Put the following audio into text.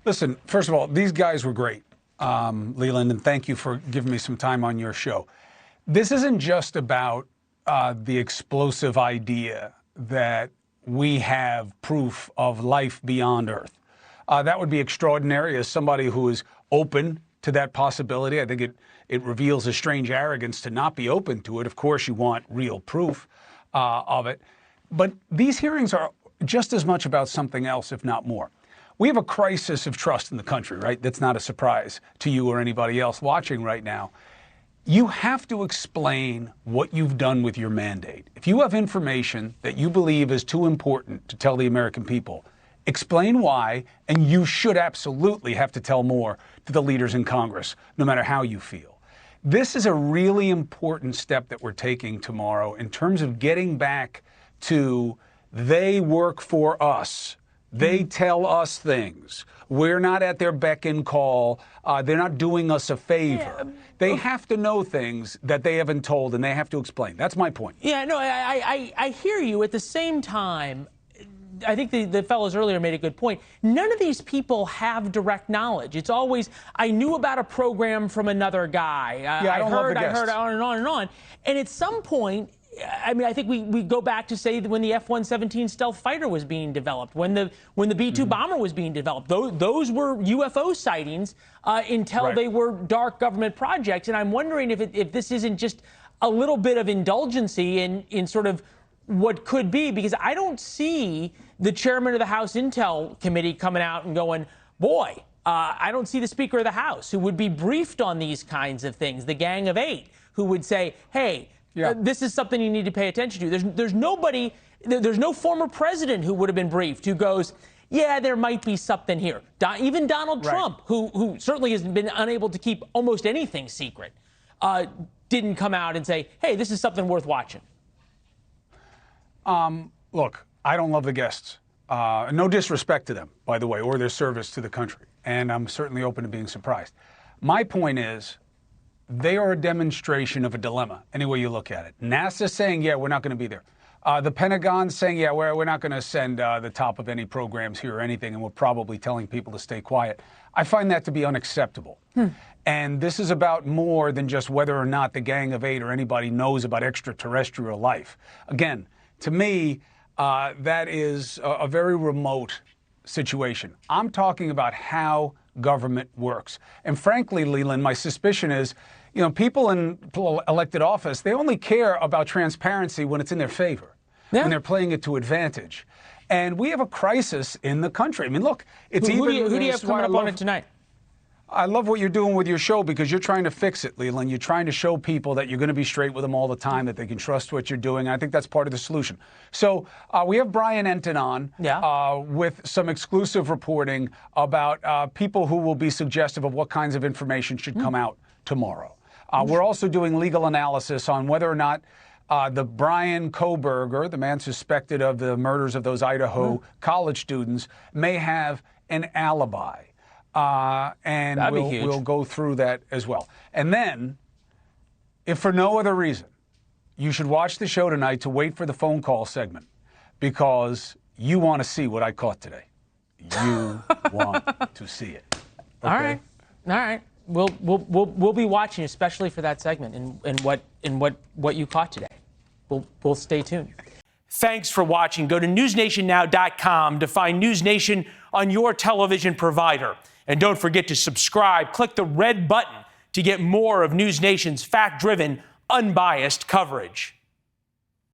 Listen, first of all, these guys were great, Leland, and thank you for giving me some time on your show. This isn't just about the explosive idea that we have proof of life beyond Earth. That would be extraordinary. As somebody who is open to that possibility, I think it reveals a strange arrogance to not be open to it. Of course, you want real proof of it. But these hearings are just as much about something else, if not more. We have a crisis of trust in the country, right? That's not a surprise to you or anybody else watching right now. You have to explain what you've done with your mandate. If you have information that you believe is too important to tell the American people, explain why, and you should absolutely have to tell more to the leaders in Congress, no matter how you feel. This is a really important step that we're taking tomorrow in terms of getting back to they work for us. They tell us things. We're not at their beck and call. They're not doing us a favor. They have to know things that they haven't told, and they have to explain. That's my point. Yeah, no, I hear you. At the same time, I think the fellows earlier made a good point. None of these people have direct knowledge. It's always, I knew about a program from another guy. I heard on and on and on. And at some point, I mean, I think we go back to say that when the F-117 stealth fighter was being developed, when the B-2 bomber was being developed, those were UFO sightings until they were dark government projects. And I'm wondering if this isn't just a little bit of indulgency in sort of what could be, because I don't see the chairman of the House Intel Committee coming out and going, boy, I don't see the Speaker of the House who would be briefed on these kinds of things, the Gang of Eight, who would say, hey, this is something you need to pay attention to. There's nobody, there's no former president who would have been briefed who goes, yeah, there might be something here. Even Donald Trump, who certainly has been unable to keep almost anything secret, didn't come out and say, hey, this is something worth watching. Look, I don't love the guests. No disrespect to them, by the way, or their service to the country. And I'm certainly open to being surprised. My point is, they are a demonstration of a dilemma, any way you look at it. NASA saying, yeah, we're not going to be there. The Pentagon saying, yeah, we're not going to send the top of any programs here or anything, and we're probably telling people to stay quiet. I find that to be unacceptable. And this is about more than just whether or not the Gang of Eight or anybody knows about extraterrestrial life. Again, to me, that is a very remote situation. I'm talking about how government works. And frankly, Leland, my suspicion is, you know, people in elected office, they only care about transparency when it's in their favor, when they're playing it to advantage. And we have a crisis in the country. I mean, look, it's who do you have coming up on it tonight? I love what you're doing with your show because you're trying to fix it, Leland. You're trying to show people that you're going to be straight with them all the time, that they can trust what you're doing. I think that's part of the solution. So we have Brian Enton on with some exclusive reporting about people who will be suggestive of what kinds of information should come out tomorrow. We're also doing legal analysis on whether or not the Brian Kohberger, the man suspected of the murders of those Idaho college students, may have an alibi. And we'll go through that as well. And then, if for no other reason, you should watch the show tonight to wait for the phone call segment, because you want to see what I caught today. You want to see it. Okay? All right. We'll be watching, especially for that segment and what you caught today. We'll stay tuned. Thanks for watching. Go to newsnationnow.com to find NewsNation on your television provider. And don't forget to subscribe. Click the red button to get more of NewsNation's fact-driven, unbiased coverage.